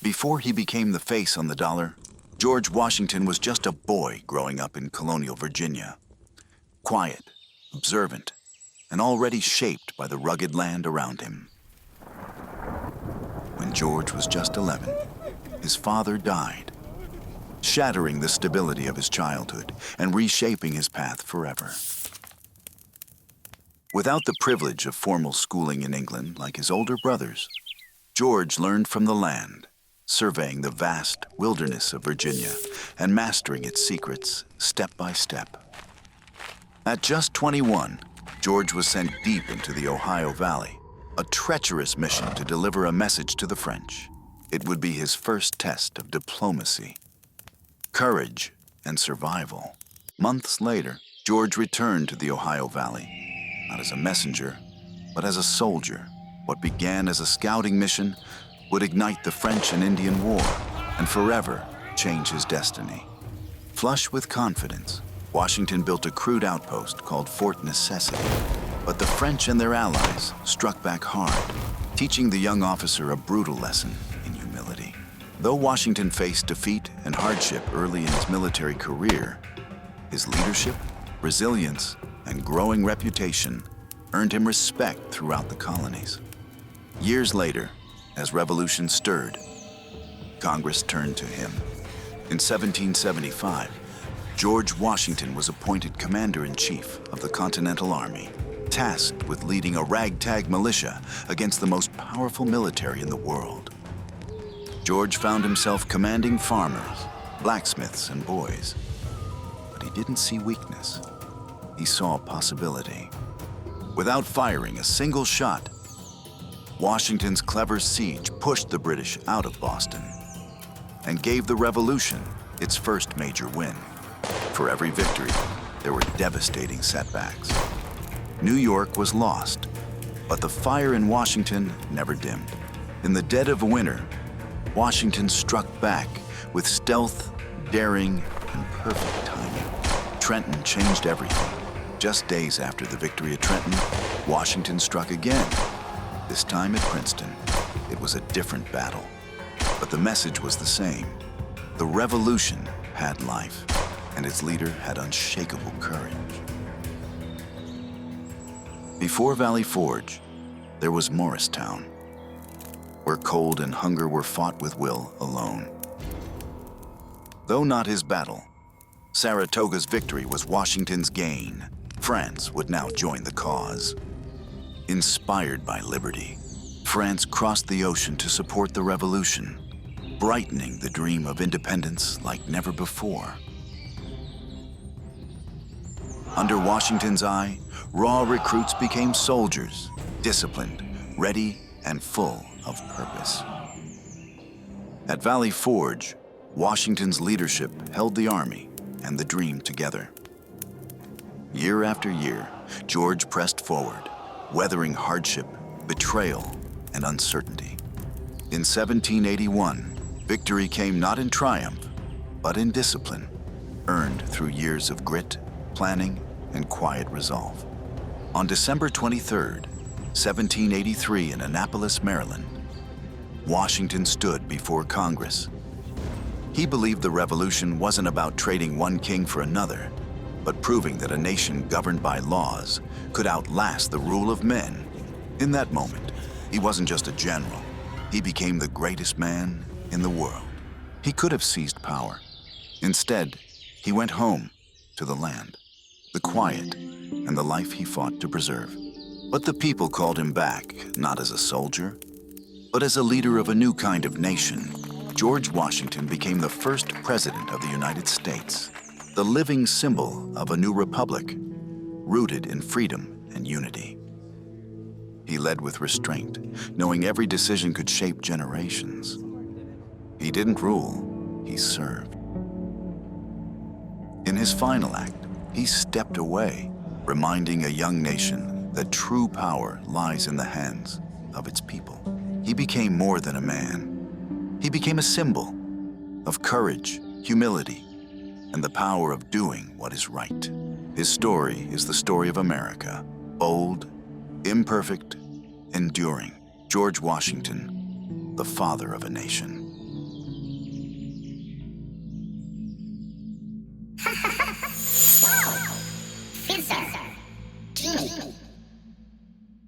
Before he became the face on the dollar, George Washington was just a boy growing up in colonial Virginia. Quiet, observant, and already shaped by the rugged land around him. When George was just 11, his father died, shattering the stability of his childhood and reshaping his path forever. Without the privilege of formal schooling in England like his older brothers, George learned from the land, surveying the vast wilderness of Virginia and mastering its secrets step by step. At just 21, George was sent deep into the Ohio Valley, a treacherous mission to deliver a message to the French. It would be his first test of diplomacy, courage, and survival. Months later, George returned to the Ohio Valley, not as a messenger, but as a soldier. What began as a scouting mission would ignite the French and Indian War and forever change his destiny. Flush with confidence, Washington built a crude outpost called Fort Necessity. But the French and their allies struck back hard, teaching the young officer a brutal lesson in humility. Though Washington faced defeat and hardship early in his military career, his leadership, resilience, and growing reputation earned him respect throughout the colonies. Years later, as revolution stirred, Congress turned to him. In 1775, George Washington was appointed Commander-in-Chief of the Continental Army, tasked with leading a ragtag militia against the most powerful military in the world. George found himself commanding farmers, blacksmiths, and boys. But he didn't see weakness. He saw possibility. Without firing a single shot, Washington's clever siege pushed the British out of Boston and gave the Revolution its first major win. For every victory, there were devastating setbacks. New York was lost, but the fire in Washington never dimmed. In the dead of winter, Washington struck back with stealth, daring, and perfect timing. Trenton changed everything. Just days after the victory at Trenton, Washington struck again. This time at Princeton, it was a different battle. But the message was the same. The revolution had life, and its leader had unshakable courage. Before Valley Forge, there was Morristown, where cold and hunger were fought with will alone. Though not his battle, Saratoga's victory was Washington's gain. France would now join the cause. Inspired by liberty, France crossed the ocean to support the revolution, brightening the dream of independence like never before. Under Washington's eye, raw recruits became soldiers, disciplined, ready, and full of purpose. At Valley Forge, Washington's leadership held the army and the dream together. Year after year, George pressed forward, weathering hardship, betrayal, and uncertainty. In 1781, victory came not in triumph, but in discipline, earned through years of grit, planning, and quiet resolve. On December 23, 1783, in Annapolis, Maryland, Washington stood before Congress. He believed the revolution wasn't about trading one king for another, but proving that a nation governed by laws could outlast the rule of men. In that moment, he wasn't just a general. He became the greatest man in the world. He could have seized power. Instead, he went home to the land, the quiet, and the life he fought to preserve. But the people called him back, not as a soldier, but as a leader of a new kind of nation. George Washington became the first president of the United States, the living symbol of a new republic, rooted in freedom and unity. He led with restraint, knowing every decision could shape generations. He didn't rule, he served. In his final act, he stepped away, reminding a young nation that true power lies in the hands of its people. He became more than a man. He became a symbol of courage, humility, and the power of doing what is right. His story is the story of America, bold, imperfect, enduring. George Washington, the father of a nation.